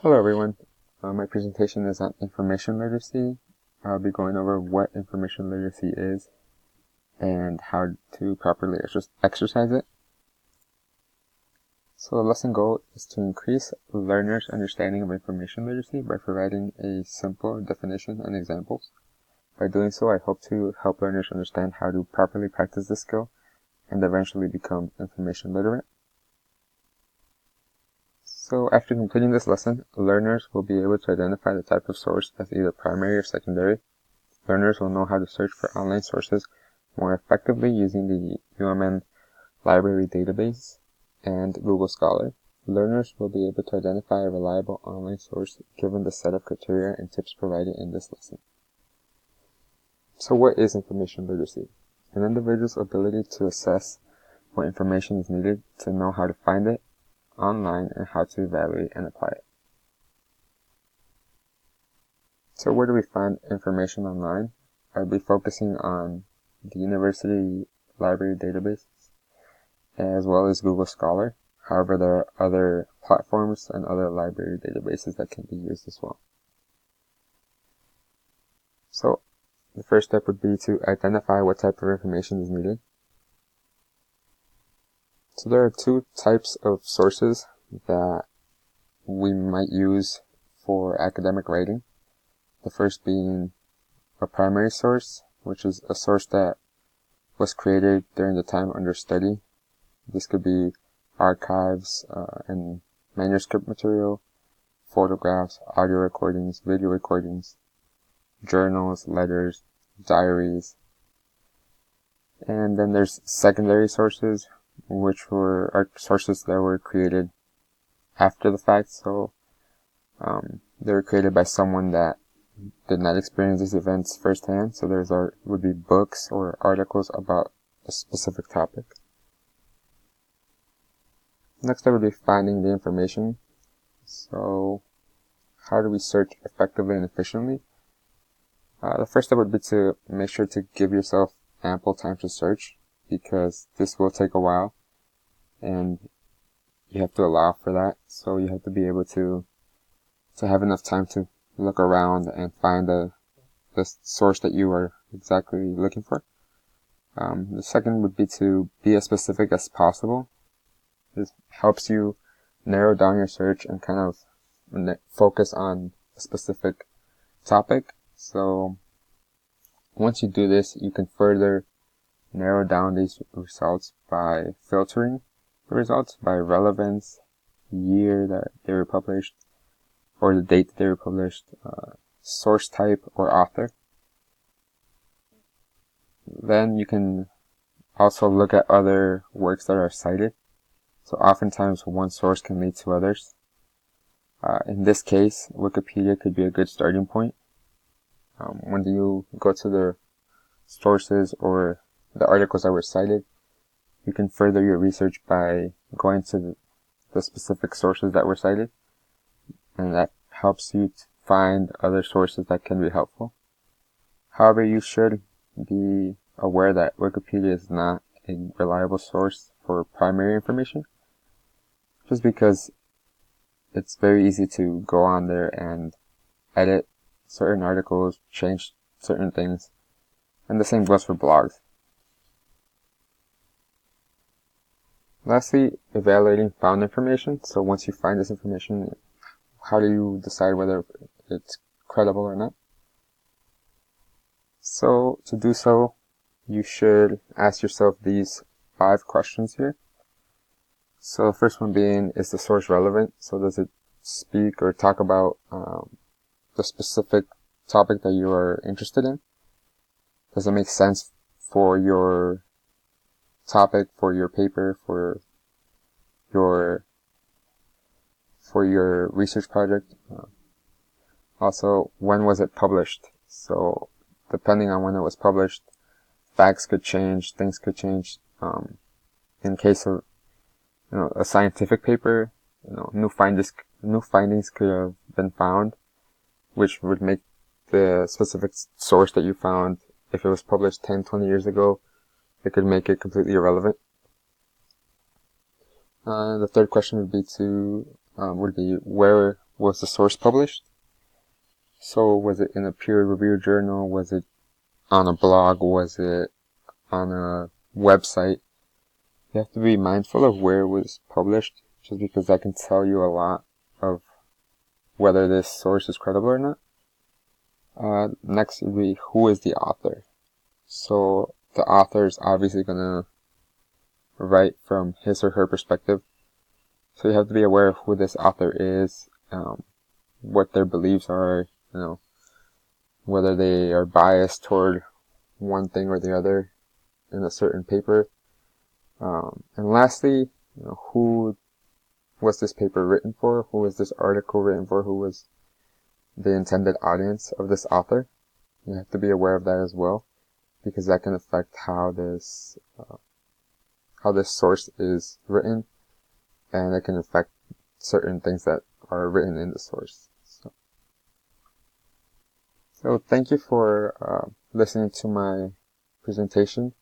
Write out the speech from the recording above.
Hello everyone, my presentation is on information literacy. I'll be going over what information literacy is and how to properly exercise it. So the lesson goal is to increase learners' understanding of information literacy by providing a simple definition and examples. By doing so, I hope to help learners understand how to properly practice this skill and eventually become information literate. So after completing this lesson, learners will be able to identify the type of source as either primary or secondary. Learners will know how to search for online sources more effectively using the UMN library database and Google Scholar. Learners will be able to identify a reliable online source given the set of criteria and tips provided in this lesson. So what is information literacy? An individual's ability to assess what information is needed, to know how to find it online, and how to evaluate and apply it. So where do we find information online? I'll be focusing on the university library databases as well as Google Scholar. However, there are other platforms and other library databases that can be used as well. So the first step would be to identify what type of information is needed. So there are two types of sources that we might use for academic writing. The first being a primary source, which is a source that was created during the time under study. This could be archives and manuscript material, photographs, audio recordings, video recordings, journals, letters, diaries. And then there's secondary sources, which are sources that were created after the fact. So they were created by someone that did not experience these events firsthand. So would be books or articles about a specific topic. Next I would be finding the information. So how do we search effectively and efficiently? The first step would be to make sure to give yourself ample time to search, because this will take a while and you have to allow for that. So you have to be able to have enough time to look around and find the source that you are exactly looking for. The second would be to be as specific as possible. This helps you narrow down your search and kind of focus on a specific topic. So once you do this, you can further narrow down these results by filtering the results by relevance, year that they were published, or the date that they were published, source type, or author. Then you can also look at other works that are cited. So oftentimes one source can lead to others. In this case, Wikipedia could be a good starting point. When you go to the sources or the articles that were cited, you can further your research by going to the specific sources that were cited, and that helps you to find other sources that can be helpful. However, you should be aware that Wikipedia is not a reliable source for primary information, just because it's very easy to go on there and edit certain articles, change certain things, and the same goes for blogs. Lastly, evaluating found information. So once you find this information, how do you decide whether it's credible or not? So to do so, you should ask yourself these 5 questions here. So the first one being, is the source relevant? So does it speak or talk about the specific topic that you are interested in? Does it make sense for your topic, for your paper, for your research project? Also, when was it published? So depending on when it was published, facts could change, things could change. In case of a scientific paper, new findings could have been found, which would make the specific source that you found, if it was published 10, 20 years ago, it could make it completely irrelevant. The third question would be where was the source published? So was it in a peer-reviewed journal? Was it on a blog? Was it on a website? You have to be mindful of where it was published, just because that can tell you a lot of whether this source is credible or not. Next would be, who is the author? So the author is obviously going to write from his or her perspective. So you have to be aware of who this author is, what their beliefs are, whether they are biased toward one thing or the other in a certain paper. And lastly, who was this paper written for? Who was this article written for? Who was the intended audience of this author? You have to be aware of that as well, because that can affect how this source is written, and it can affect certain things that are written in the source. So thank you for listening to my presentation.